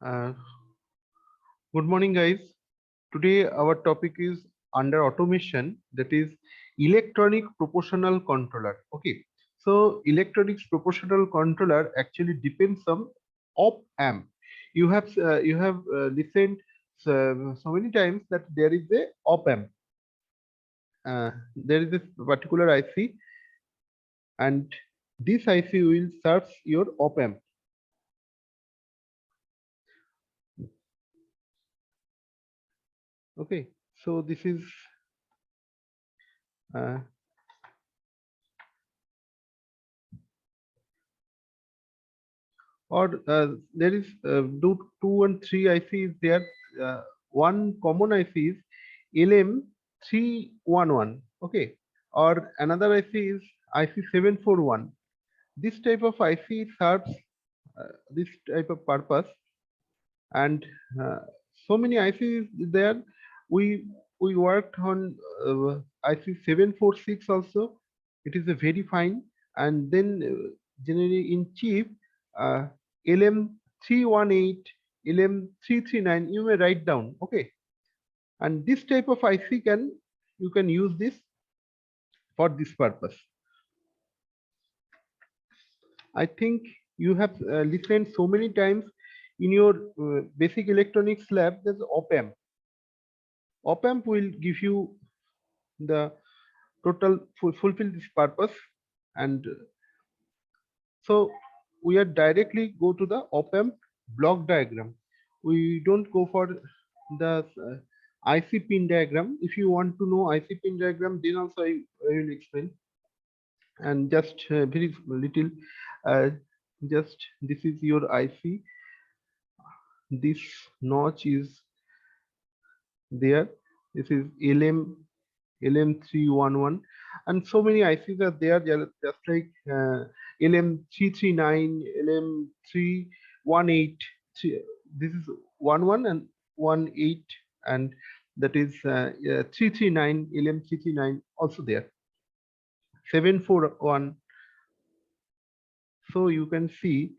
Uh, Good morning, guys. Today, our topic is under automation, that is electronic proportional controller. Okay, so electronics proportional controller actually depends on op amp. You have listened so many times that there is a op amp. There is this particular IC, and this IC will serve your op amp. Okay, so this is uh, or there is two and three ICs there. One common IC is LM311, okay, or another IC is IC741. This type of IC serves this type of purpose, and uh, so many ICs there. We we worked on IC746 also. It is a very fine, and then generally in chief uh, LM318, LM339. You may write down, okay. And this type of IC you can use this for this purpose. I think you have listened so many times in your basic electronics lab. There's op amp. Op amp will give you the total fulfill this purpose, and so we are directly go to the op amp block diagram. We don't go for the IC pin diagram. If you want to know IC pin diagram, then also I will explain. And just very little, uh, just this is your IC. This notch is there. This is LM311, and so many ICs are there. Just like LM339, LM318. This is 11 and 18, and that is 339, LM339 also there. 741. So you can see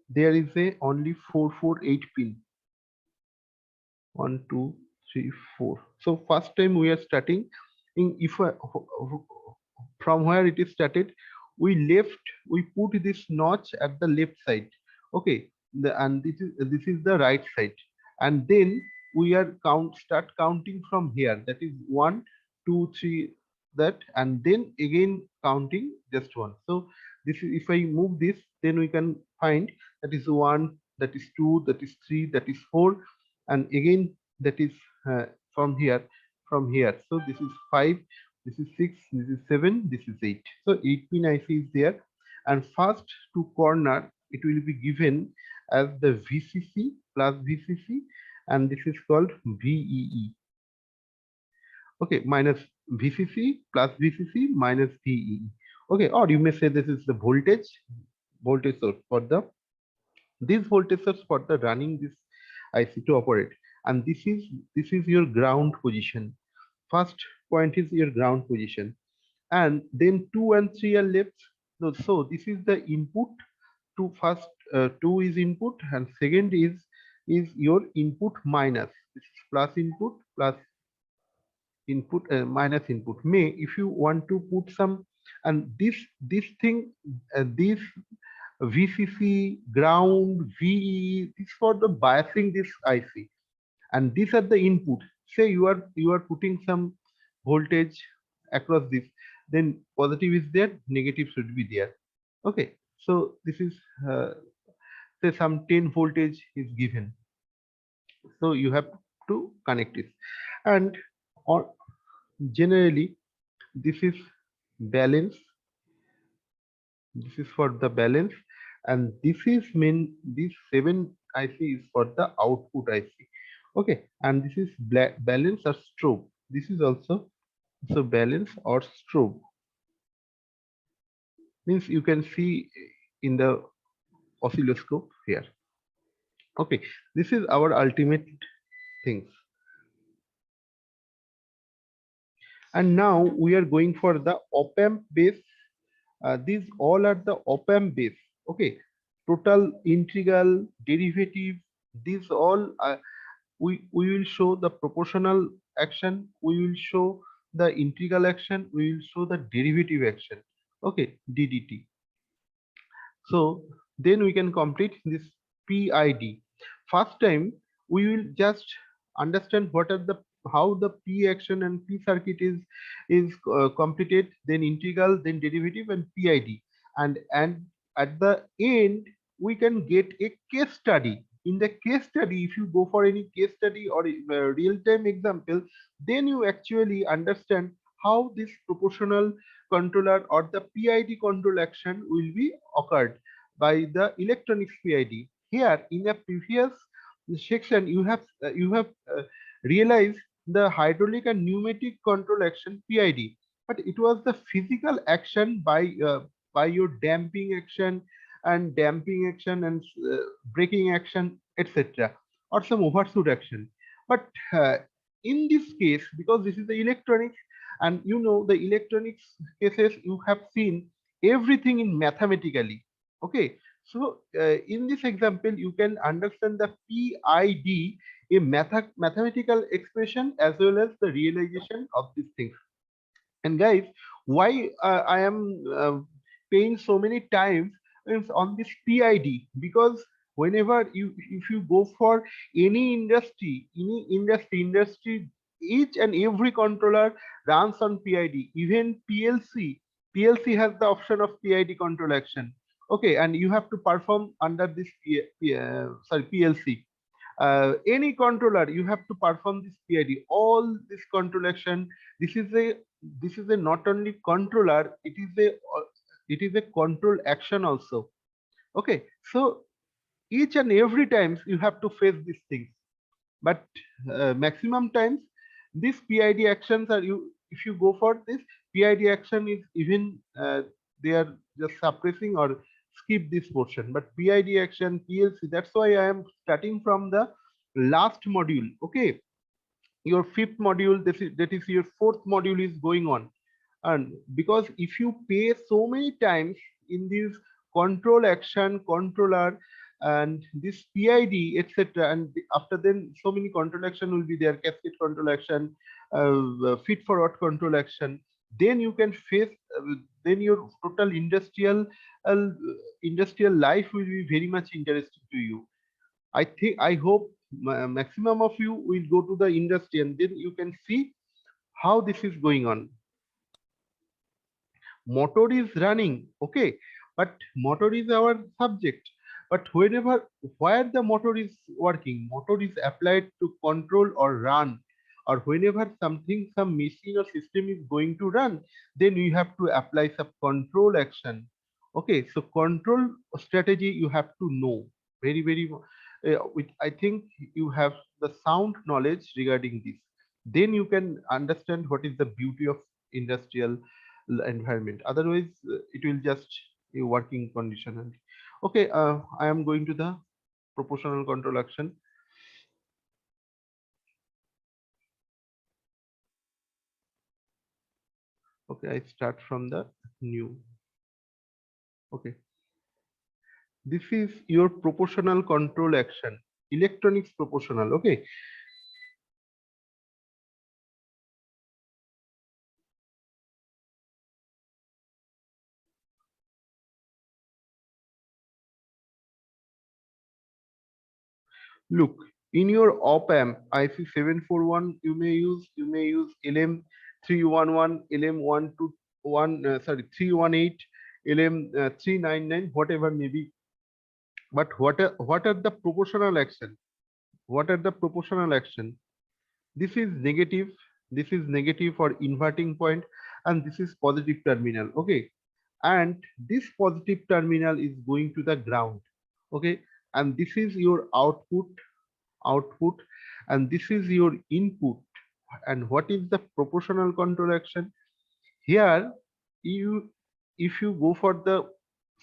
there is a only 448 pin. 1 2 3 4. So first time we are starting in, if from where it is started, we put this notch at the left side, okay. And this is the right side, and then we are start counting from here, that is 1 2 3, that, and then again counting just one. So this is, if I move this, then we can find that is 1, that is 2, that is 3, that is 4, and again that is uh, from here, so this is 5, this is 6, this is 7, this is 8. So 8 pin IC is there, and first to corner it will be given as the VCC plus VCC, and this is called VEE. Okay, minus VCC plus VCC minus VEE. Okay, or you may say this is the voltage source for the, these voltage source for the running this IC to operate. And this is your ground position. First point is your ground position, and then 2 and 3 are left. So this is the input. To first 2 is input, and second is your input minus. This is plus input, plus input, minus input. May, if you want to put some, and this thing, this VCC, ground, VE, this for the biasing this IC, and these are the input. Say you are putting some voltage across this, then positive is there, negative should be there. Okay, so this is say some 10 voltage is given, so you have to connect it. And or generally this is balance, this is for the balance, and this is main, this 7 IC is for the output IC. Okay, and this is balance or strobe. This is also so balance or strobe, means you can see in the oscilloscope here. Okay, this is our ultimate things. And now we are going for the op amp base. These all are the op amp base. Okay, total, integral, derivative, These all we will show the proportional action, we will show the integral action, we will show the derivative action. Okay, DDT. So then we can complete this PID. First time we will just understand what are the how the P action and P circuit is completed, then integral, then derivative, and PID. And at the end we can get a case study. In the case study, if you go for any case study or real time example, then you actually understand how this proportional controller or the PID control action will be occurred by the electronics PID. Here in a previous section, you have realized the hydraulic and pneumatic control action PID, but it was the physical action by your damping action and braking action, etc., or some overshoot action. But in this case, because this is the electronics, and you know the electronics cases, you have seen everything in mathematically. Okay, so in this example you can understand the PID, a mathematical expression, as well as the realization of these things. And guys, why I am paying so many times is on this PID? Because whenever if you go for any industry, each and every controller runs on PID. Even PLC has the option of PID control action. Okay, and you have to perform under this PLC. Any controller, you have to perform this PID. All this control action. This is a not only controller, it is a control action also. Okay, so each and every times you have to face these things, but maximum times these PID actions are, you if you go for this PID action is even they are just suppressing or skip this portion. But PID action, PLC, that's why I am starting from the last module. Okay, your fifth module, that is your fourth module is going on. And because if you pay so many times in this control action, controller, and this PID, etc., and after then so many control action will be there, cascade control action, feed forward control action, then you can face then your total uh, industrial life will be very much interesting to you. I hope maximum of you will go to the industry, and then you can see how this is going on. Motor is running, okay, but motor is our subject. But whenever where the motor is working, motor is applied to control or run, or whenever some machine or system is going to run, then you have to apply some control action. Okay, so control strategy you have to know very I think you have the sound knowledge regarding this, then you can understand what is the beauty of industrial environment. Otherwise it will just a working condition only. Okay, I am going to the proportional control action. Okay, I start from the new. Okay, this is your proportional control action, electronics proportional. Okay, look, in your op amp IC741, you may use LM311, LM121, sorry, 318, LM399, whatever may be. But what are the proportional action? What are the proportional action? This is negative, this is negative for inverting point, and this is positive terminal. Okay, and this positive terminal is going to the ground. Okay, and this is your output, and this is your input. And what is the proportional control action? Here, you if you go for the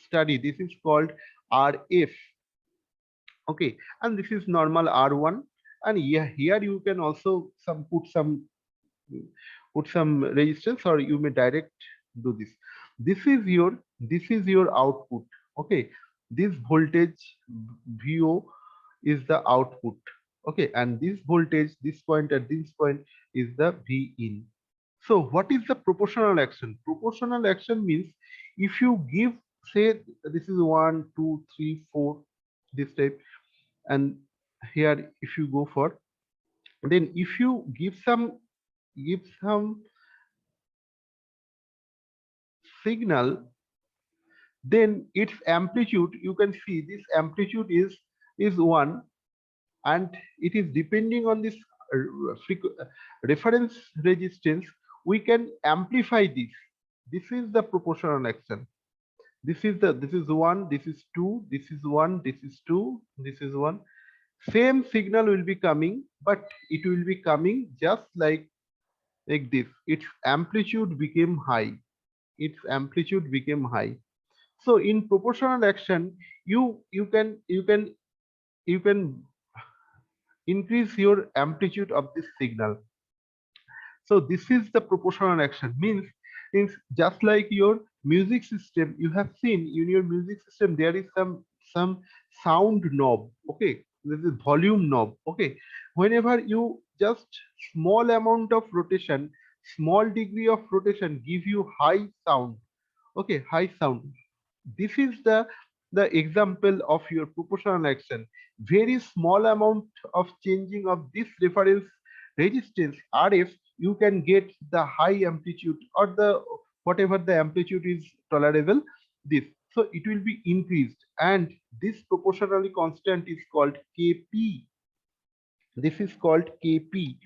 study, this is called RF. Okay, and this is normal R1. And here you can also put some resistance, or you may direct do this. This is your output. Okay, this voltage VO, is the output. Okay, and this voltage, this point at this point is the V in. So what is the proportional action? Proportional action means if you give, say this is 1, 2, 3, 4, this type, and here if you go for, then if you give some signal, then its amplitude, you can see this amplitude is 1, and it is depending on this reference resistance, we can amplify this. This is the proportional action. This is 1, this is 2, this is 1, this is 2, this is 1. Same signal will be coming, but it will be coming just like this. Its amplitude became high. Its amplitude became high. So in proportional action, you can increase your amplitude of this signal. So this is the proportional action. Means just like your music system, you have seen in your music system there is some sound knob. Okay, this is volume knob. Okay, whenever you just small amount of rotation, small degree of rotation give you high sound. Okay, high sound. This is the example of your proportional action. Very small amount of changing of this reference resistance RF, you can get the high amplitude or the whatever the amplitude is tolerable, this, so it will be increased, and this proportionally constant is called Kp. This is called Kp.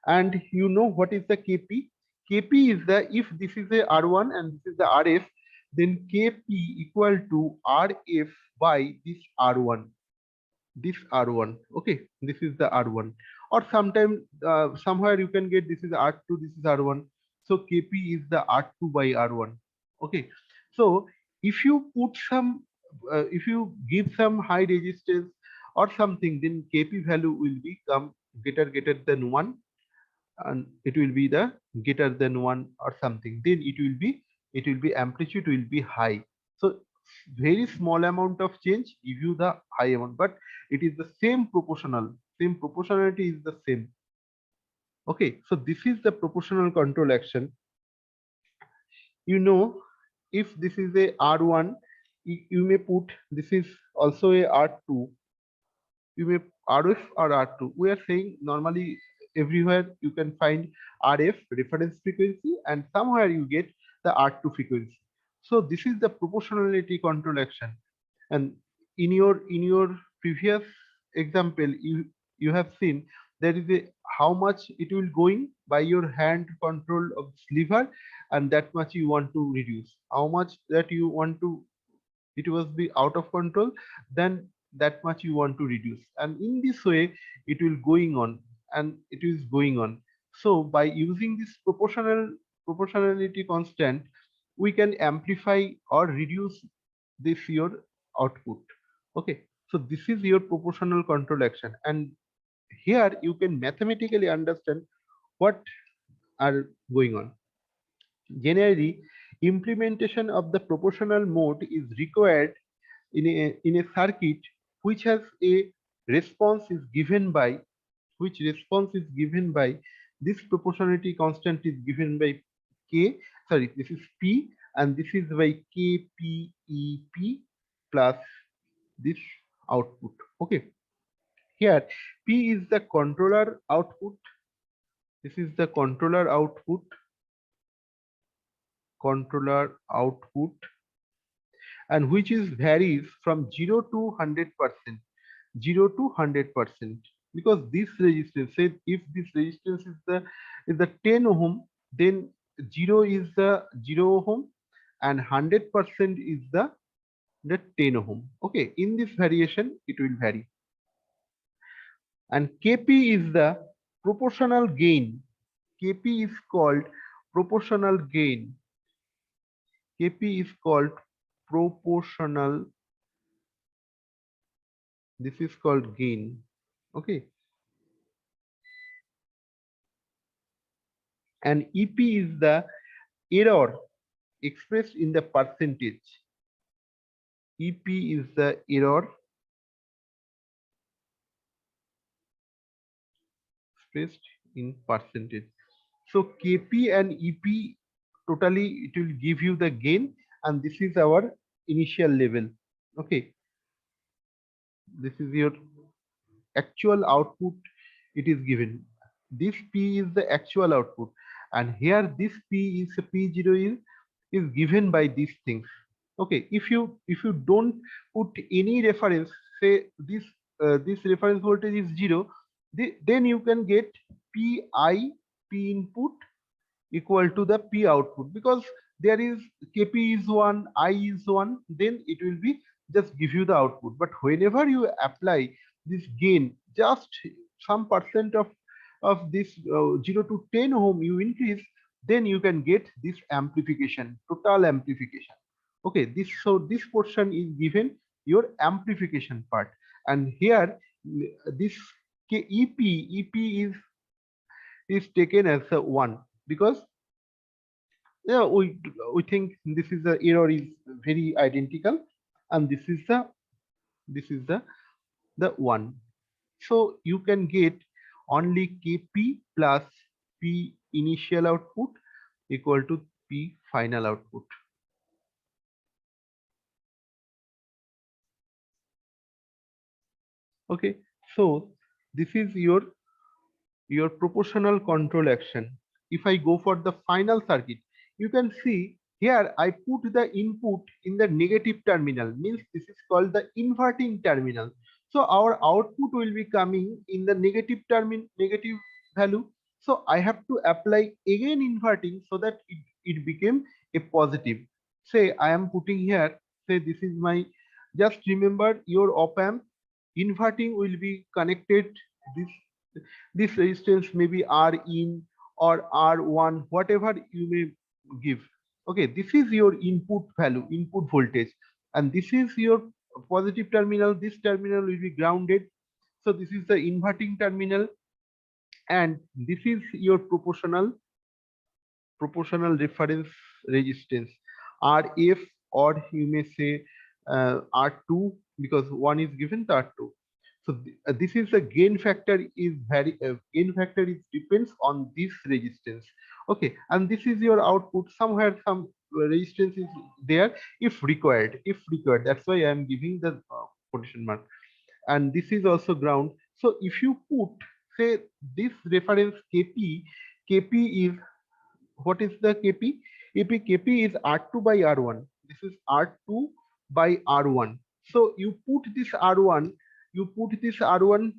And you know what is the Kp? Kp is the, if this is a R1 and this is the RF, then Kp equal to Rf by this R1. This R1. Okay, this is the R1. Or sometime somewhere you can get this is R2, this is R1. So Kp is the R2 by R1. Okay, so if you put some, if you give some high resistance or something, then Kp value will become greater than 1, and it will be the greater than 1 or something, then it will be amplitude will be high. So very small amount of change give you the high amount, but it is the same proportionality is the same. Okay, so this is the proportional control action. You know, if this is a R1, you may put this is also a R2, you may RF or R2. We are saying normally everywhere you can find RF reference frequency, and somewhere you get the R2 frequency. So this is the proportionality control action. And in your previous example, you have seen there is a how much it will going by your hand control of lever, and that much you want to reduce. How much that you want to it was be out of control, then that much you want to reduce, and in this way it will going on, and it is going on. So by using this proportionality constant, we can amplify or reduce this your output. Okay, so this is your proportional control action, and here you can mathematically understand what are going on. Generally, implementation of the proportional mode is required in a circuit which has a response is given by, which response is given by this proportionality constant is given by k, sorry, this is p, and this is by kpep plus this output. Okay, here p is the controller output, this is the controller output, and which is varies from 0 to 100%, 0 to 100%, because this resistance, say if this resistance is the 10 ohm, then 0 is the 0 ohm, and 100% is the 10 ohm. Okay, in this variation it will vary. And Kp is the proportional gain. Kp is called proportional gain. Kp is called proportional, this is called gain. Okay, and ep is the error expressed in the percentage. Ep is the error expressed in percentage. So KP and EP totally it will give you the gain, and this is our initial level. Okay, this is your actual output. It is given. This P is the actual output, and here this P is P0 is given by these things. Okay, if you don't put any reference, say this reference voltage is 0, then you can get Pi P input equal to the P output, because there is Kp is 1, I is 1, then it will be just give you the output. But whenever you apply this gain, just some percent of this 0 to 10 ohm you increase, then you can get this amplification, total amplification. Okay, this portion is given your amplification part, and here this EP is taken as a 1, because yeah, we think this is the error is very identical, and this is the one. So you can get only Kp plus P initial output equal to P final output. Okay, so this is your proportional control action. If I go for the final circuit, you can see here I put the input in the negative terminal, means this is called the inverting terminal. So our output will be coming in the negative value. So I have to apply again inverting so that it became a positive. Say I am putting here, say this is my, just remember your op amp inverting will be connected this this resistance may be R in or R1, whatever you may give. Okay, this is your input value, input voltage, and this is your positive terminal. This terminal will be grounded. So this is the inverting terminal, and this is your proportional reference resistance, RF, or you may say R2, because one is given to R2. So this is the gain factor is gain factor is depends on this resistance. Okay, and this is your output. Somewhere some resistance is there if required. If required, that's why I am giving the quotation mark. And this is also ground. So if you put, say, this reference Kp is, what is the Kp? Kp is R2 by R1. This is R2 by R1. So you put this R1, you put this R1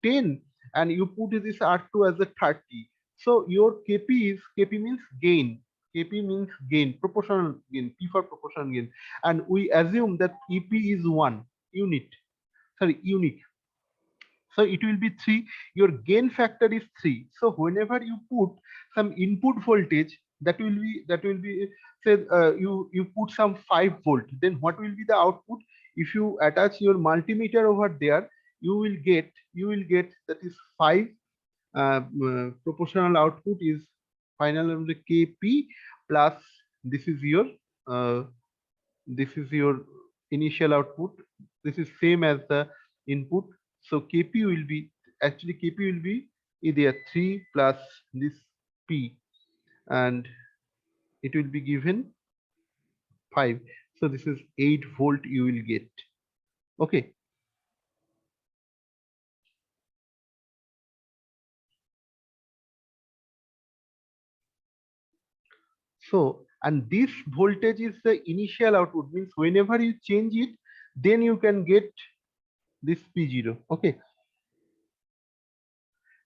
10, and you put this R2 as a 30. So your Kp means gain. Kp means gain, proportional gain, P for proportional gain. And we assume that Ep is 1 unit, sorry, unique. So it will be 3. Your gain factor is 3. So whenever you put some input voltage, that will be say you put some 5 volt, then what will be the output? If you attach your multimeter over there, you will get that is 5. Proportional output is final of the Kp plus this is your uh, this is your initial output. This is same as the input. So Kp will be, actually Kp will be either 3 plus this P, and it will be given 5. So this is 8 volt you will get. Okay. So, and this voltage is the initial output, means whenever you change it, then you can get this P0. Okay.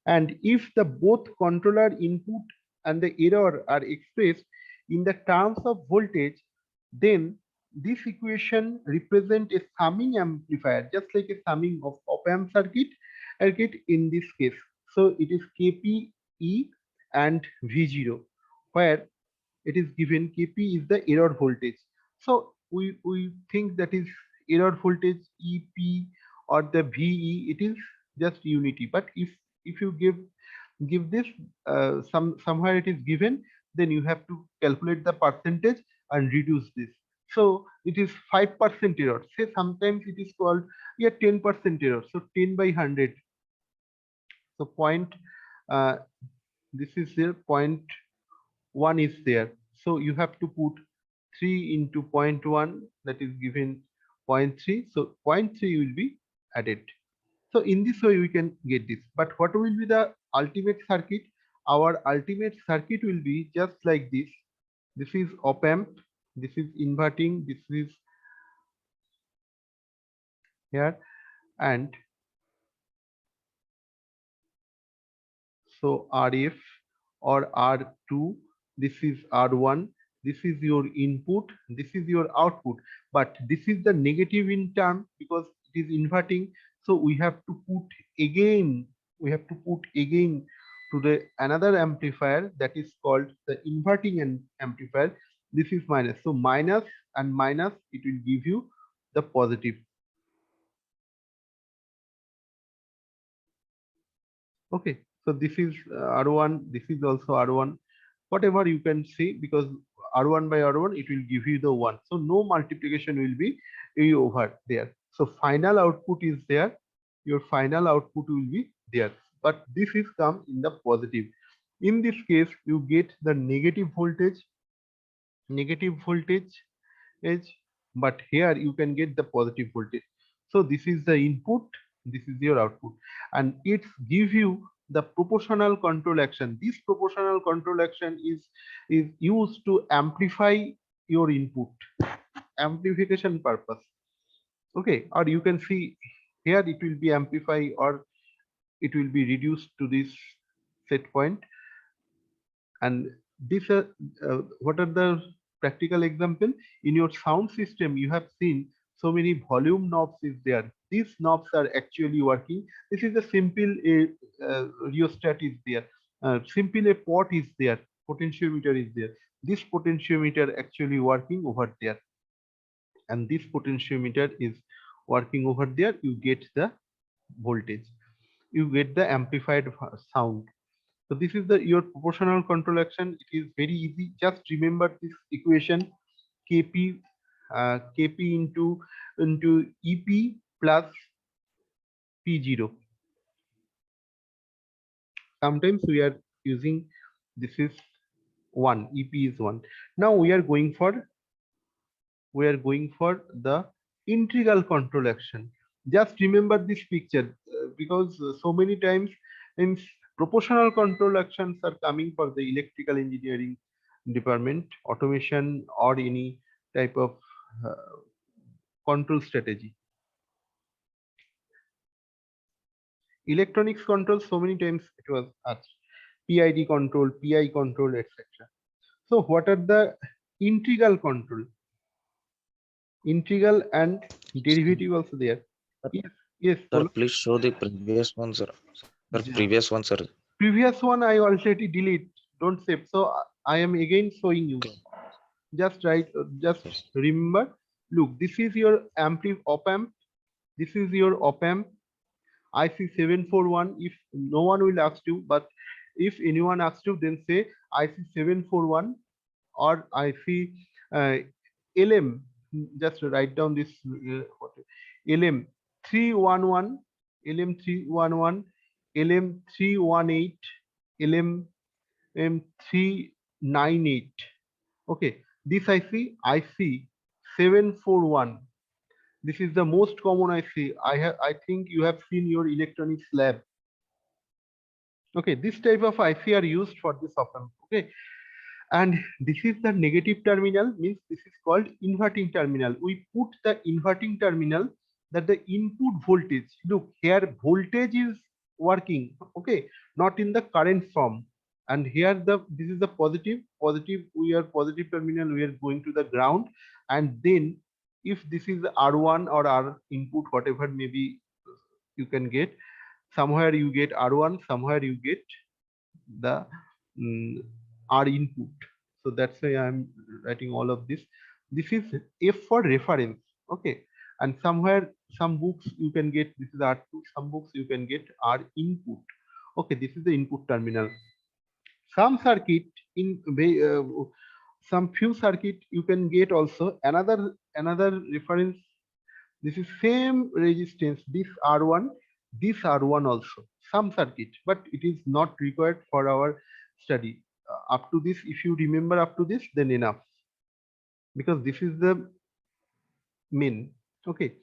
And if the both controller input and the error are expressed in the terms of voltage, then this equation represent a summing amplifier, just like a summing of op-amp circuit in this case. So it is KPE and V0, where it is given Kp is the error voltage. So we think that is error voltage EP or the VE, it is just unity. But if you give this somewhere it is given, then you have to calculate the percentage and reduce this. So it is 5% error. Say sometimes it is called, yeah, 10% error. So 10 by 100. So point uh, this is there, 0.1 is there, so you have to put 3 into 0.1, that is given 0.3, so 0.3 will be added. So in this way we can get this. But what will be the ultimate circuit? Our ultimate circuit will be just like this. This is op amp, this is inverting, this is here, and so RF or R2, this is R1, this is your input, this is your output, but this is the negative in term because it is inverting. So we have to put again, to the another amplifier that is called the inverting amplifier. This is minus. So minus and minus, it will give you the positive. Okay, so this is R1, this is also R1, whatever you can see, because R1 by R1 it will give you the 1, so no multiplication will be over there. So final output is there, your final output will be there, but this is come in the positive. In this case you get the negative voltage edge, but here you can get the positive voltage. So this is the input, this is your output, and it gives you the proportional control action. This proportional control action is used to amplify your input, amplification purpose. Okay, or you can see here it will be amplify or it will be reduced to this set point. And this what are the practical example? In your sound system you have seen so many volume knobs is there, these knobs are actually working. This is a simple rheostat is there, simple a pot is there, potentiometer is there, this potentiometer actually working over there, and this potentiometer is working over there, you get the voltage, you get the amplified sound. So this is the your proportional control action. It is very easy. Just remember this equation, Kp Kp into Ep plus P0. Sometimes we are using this is 1, Ep is 1. Now we are going for the integral control action. Just remember this picture because so many times in proportional control actions are coming for the electrical engineering department, automation or any type of uh, control strategy. Electronics control, so many times it was asked, PID control, PI control, etc. So what are the integral control? Integral and derivative also there. Yes, yes. Sir, please show the previous one, sir. Sir, Yeah. previous one, sir. Previous one I already delete. Don't save. So I am again showing you. Okay. Just write. Just Yes. remember. Look, this is your op amp. This is your op amp. IC741. If no one will ask you, but if anyone asks you, then say IC741 or IC LM. Just write down this LM 311, LM 311, LM 318, LM 398. Okay, this IC 741. This is the most common IC. I think you have seen your electronics lab. Okay, this type of IC are used for this op-amp. Okay, and this is the negative terminal, means this is called inverting terminal. We put the inverting terminal that the input voltage, look here voltage is working, okay, not in the current form, and here this is the positive, we are positive terminal, we are going to the ground, and then if this is R1 or R input, whatever maybe you can get, somewhere you get R1, somewhere you get the R input. So that's why I'm writing all of this. This is F for reference. Okay. And somewhere some books you can get this is R2, some books you can get R input. Okay, this is the input terminal. Some circuit in some few circuit you can get also another reference. This is same resistance, this R1, this R1 also, some circuit, but it is not required for our study. Up to this, if you remember up to this, then enough, because this is the main. Okay.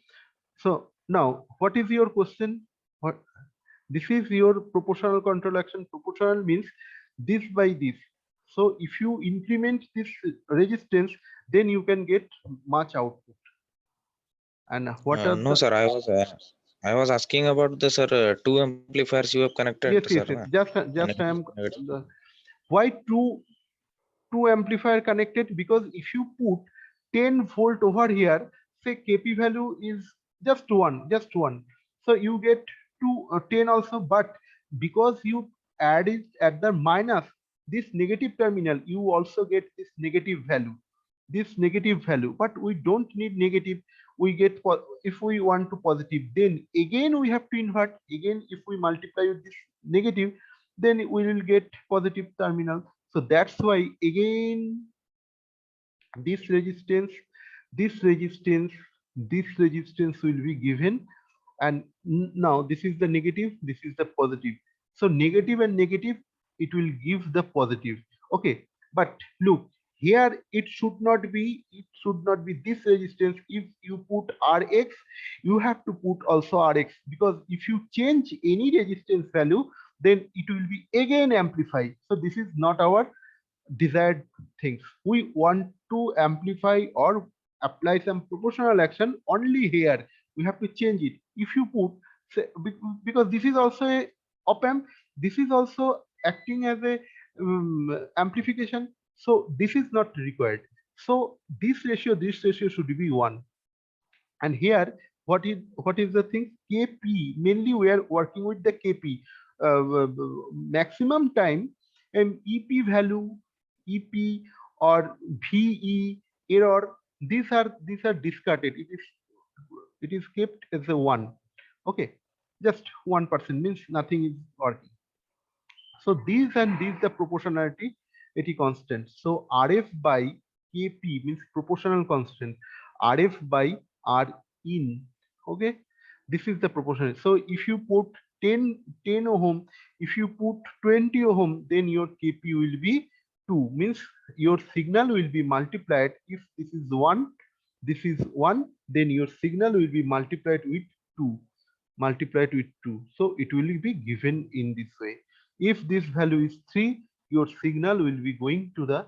So now, what is your question? What this is your proportional control action. Proportional means this by this. So if you increment this resistance, then you can get much output. And what are No, the sir. I was asking about the sir two amplifiers you have connected, yes, sir. yes, Na? yes. Just I Negative, am negative. the why two amplifier connected, because if you put 10 volt over here, say kp value is just one, so you get 10 also, but because you add it at the minus this negative terminal, you also get this negative value, but we don't need negative. We get if we want to positive, then again we have to invert. Again, if we multiply with this negative, then we will get positive terminal. So that's why again this resistance, this resistance, this resistance will be given. And now this is the negative, this is the positive. So negative and negative, it will give the positive. Okay, but look here, it should not be this resistance. If you put Rx, you have to put also Rx, because if you change any resistance value, then it will be again amplified. So this is not our desired things. We want to amplify or apply some proportional action only here. We have to change it. If you put, because this is also a op amp, this is also acting as a amplification. So this is not required. So this ratio should be 1. And here, what is the thing? Kp, mainly we are working with the Kp. Maximum time, ep value, ep or ve error, these are discarded. It is kept as a 1. Okay, just 1% means nothing is working. So these and these the proportionality, it is constant. So Rf by Kp means proportional constant. Rf by R in. Okay, this is the proportional. So if you put 10 ohm, if you put 20 ohm, then your Kp will be 2, means your signal will be multiplied. If this is 1, this is 1, then your signal will be multiplied with 2, so it will be given in this way. If this value is 3, your signal will be going to the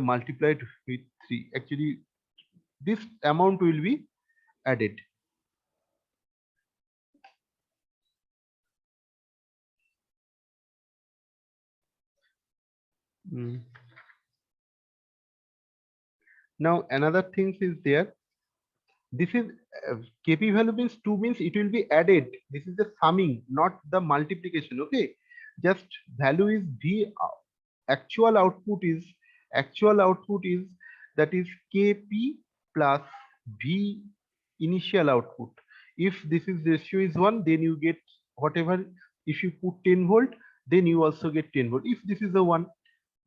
multiplied with 3. Actually, this amount will be added. Mm. Now another thing is there. This is Kp value means 2, means it will be added. This is the summing, not the multiplication. Okay, just value is V. Actual output is that is Kp plus V initial output. If this is ratio is 1, then you get whatever. If you put 10 volt, then you also get 10 volt. If this is a 1,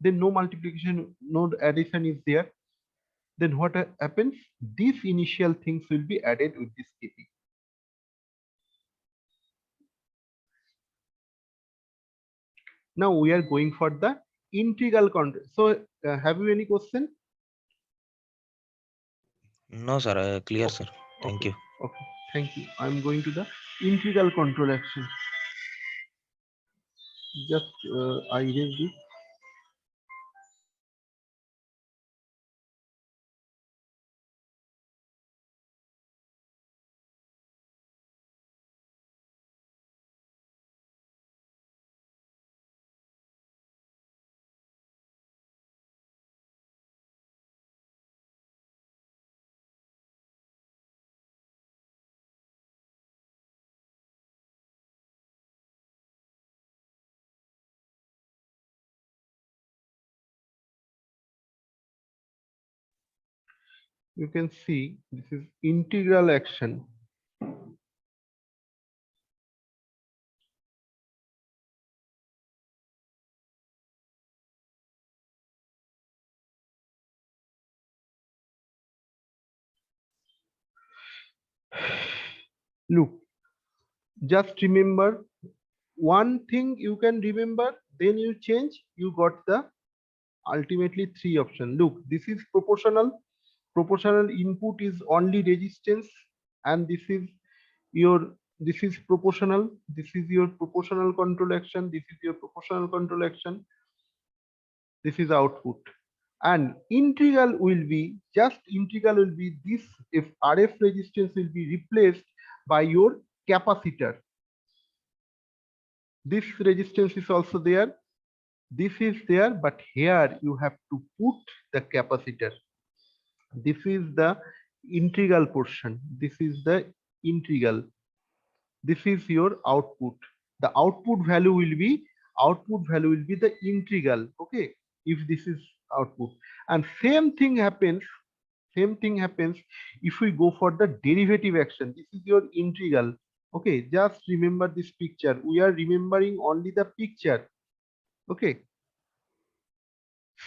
then no multiplication, no addition is there. Then what happens? These initial things will be added with this Kp. Now we are going for the integral control. So have you any question? No, sir. Clear, sir. Thank Okay, you. okay, thank you. I'm going to the integral control action. Just I erase this. You can see this is integral action. Look, just remember one thing you can remember, then you change, you got the ultimately three option. Look, this is proportional. Proportional input is only resistance, and this is proportional. This is your proportional control action. This is your proportional control action. This is output. And integral will be just integral will be this, if RF resistance will be replaced by your capacitor. This resistance is also there. This is there, but here you have to put the capacitor. This is the integral portion. This is the integral. This is your output. The output value will be the integral. Okay, if this is output, and same thing happens if we go for the derivative action. This is your integral. Okay, just remember this picture. We are remembering only the picture. Okay,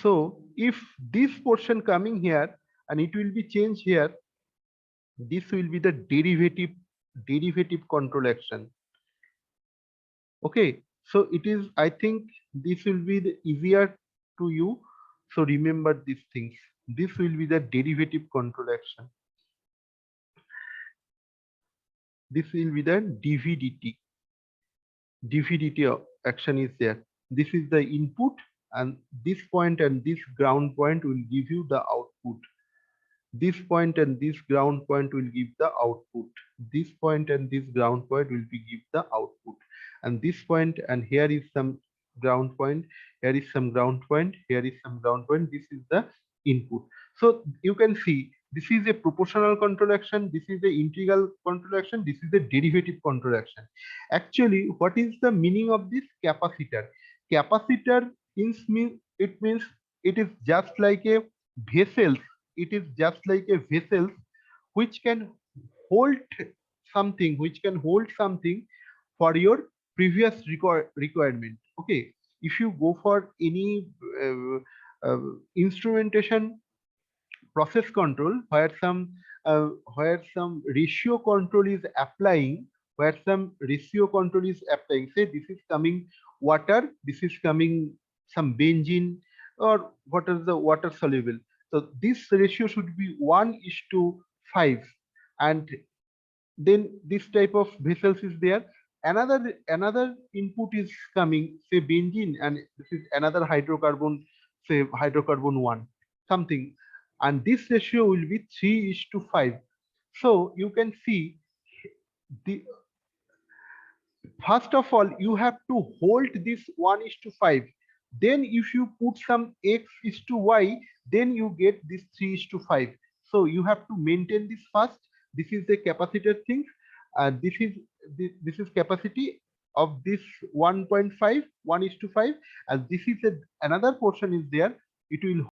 so if this portion coming here and it will be changed here, this will be the derivative control action. Okay, so it is, I think this will be the easier to you. So remember these things. This will be the derivative control action. This will be the dvdt. dvdt action is there. This is the input, and this point and this ground point will give you the output. This point and this ground point will give the output. This point and this ground point will be give the output. And this point, and here is some ground point, here is some ground point, here is some ground point. This is the input. So you can see this is a proportional control action, this is the integral control action, this is the derivative control action. Actually, what is the meaning of this capacitor? Capacitor means it is just like a vessel. It is just like a vessel which can hold something, for your previous requirement. Okay, if you go for any instrumentation process control where some ratio control is applying, say this is coming water, this is coming some benzene, or what is the water soluble. So this ratio should be 1:5, and then this type of vessels is there. Another input is coming, say benzene, and this is another hydrocarbon, say hydrocarbon 1 something, and this ratio will be 3:5. So you can see, the first of all you have to hold this 1:5. Then if you put some x to y, then you get this 3:5. So you have to maintain this first. This is the capacitor thing, and this is capacity of this 1.5 1:5, and this is another portion is there. It will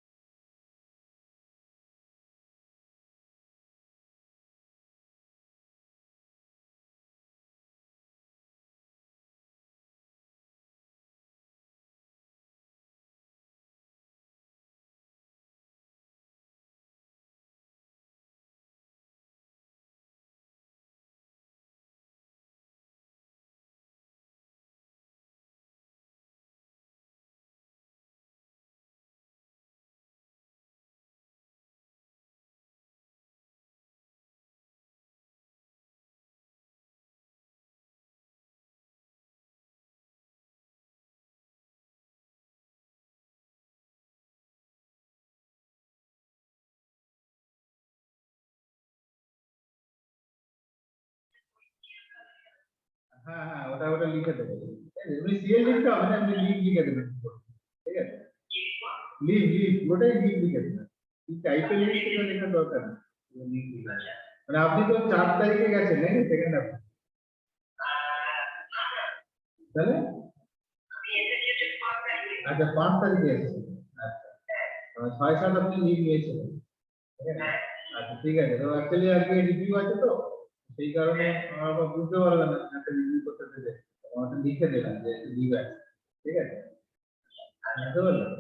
হ্যাঁ হ্যাঁ ওটা ওটা লিখে দেবো। এমনি CL লিখতে হবে না, এমনি লিভ লিখে দেবেন, ঠিক আছে? লিভ ওটাই লিভ লিখে দেবেন। কি টাইপের লিখ সেটা লেখার দরকার নেই, লিভ লিখে দেবেন। মানে আপনি তো 4 তারিখে গেছেন নাকি সেকেন্ড হাফ? তাহলে আচ্ছা 5 তারিখে এসেছেন। আচ্ছা 6-7 আপনি লিভ নিয়েছিলেন, ঠিক আছে? আচ্ছা ঠিক আছে। তো অ্যাকচুয়ালি আজকে রিভিউ আছে, তো সেই কারণে আমরা বুঝতে পারলাম না একটা রিভিউ করতে দেবে, আমাকে লিখে দিলাম যে লিভ আছে, ঠিক আছে? বুঝতে পারলেন?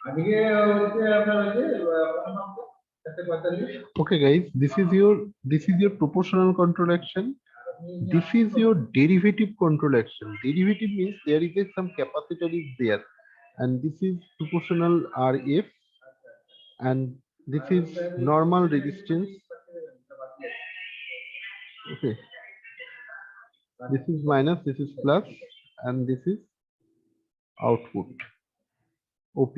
আজকে হচ্ছে আপনার ওই যে Okay guys, this is your proportional control action. This is your derivative control action. Derivative means there is some capacitor is there, and this is proportional RF, and this is normal resistance. Okay, this is minus, this is plus, and this is output OP.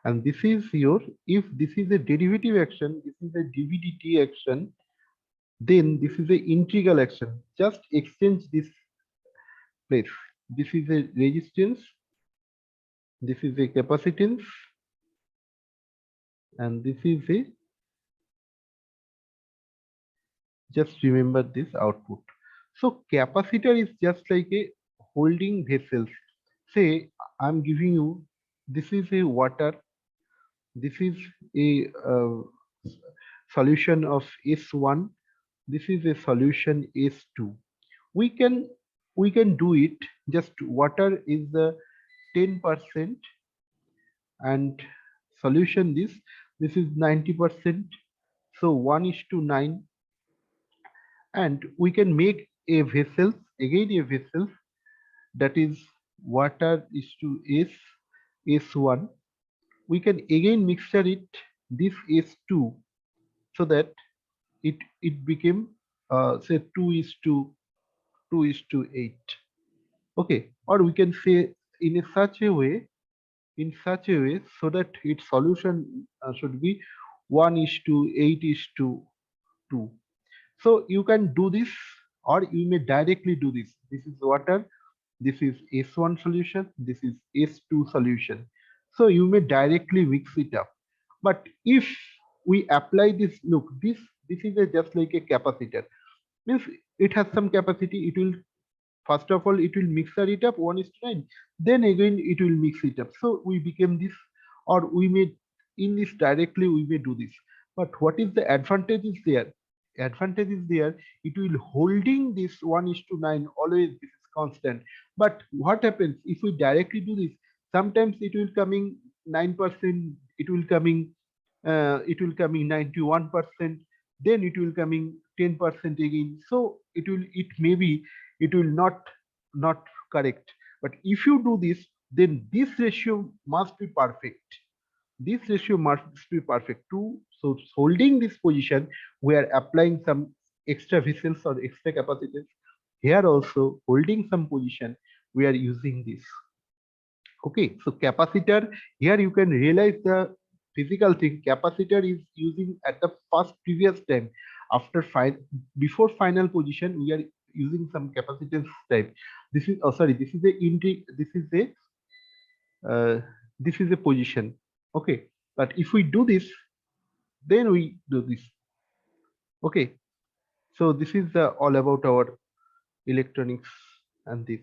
And this is your, if this is a derivative action, this is a dVdt action, then this is a integral action. Just exchange this place. This is a resistance, this is a capacitance, and this is a, just remember this output. So capacitor is just like a holding vessels. Say I'm giving you, this is a water, this is a solution of S1, this is a solution S2. We can do it, just water is the 10% and solution this is 90%, so 1:9, and we can make a vessel, again a vessel, that is water is to S1. We can again mixture it this S2, so that it became say 2:8. Okay, or we can say in a such a way, so that its solution should be 1:8:2. So you can do this, or you may directly do this. This is water, this is S1 solution, this is S2 solution. So you may directly mix it up. But if we apply this, look, this is just like a capacitor. Means it has some capacity, it will, first of all it will mixer it up 1:9, then again it will mix it up. So we became this, or we may, in this directly we may do this. But what is the advantage is there? Advantage is there, it will holding this 1:9, always this is constant. But what happens if we directly do this? Sometimes it will coming 9%, it will coming 91%, then it will coming 10% again. So it may be, it will not correct. But if you do this, then this ratio must be perfect. This ratio must be perfect too. So holding this position, we are applying some extra vessels or extra capacitance. Here also holding some position, we are using this. Okay, so capacitor, here you can realize the physical thing. Capacitor is using at the first previous time. After before final position, we are using some capacitance type. This is, oh sorry, this is a position. Okay, but if we do this, then we do this. Okay, so this is the all about our electronics and this.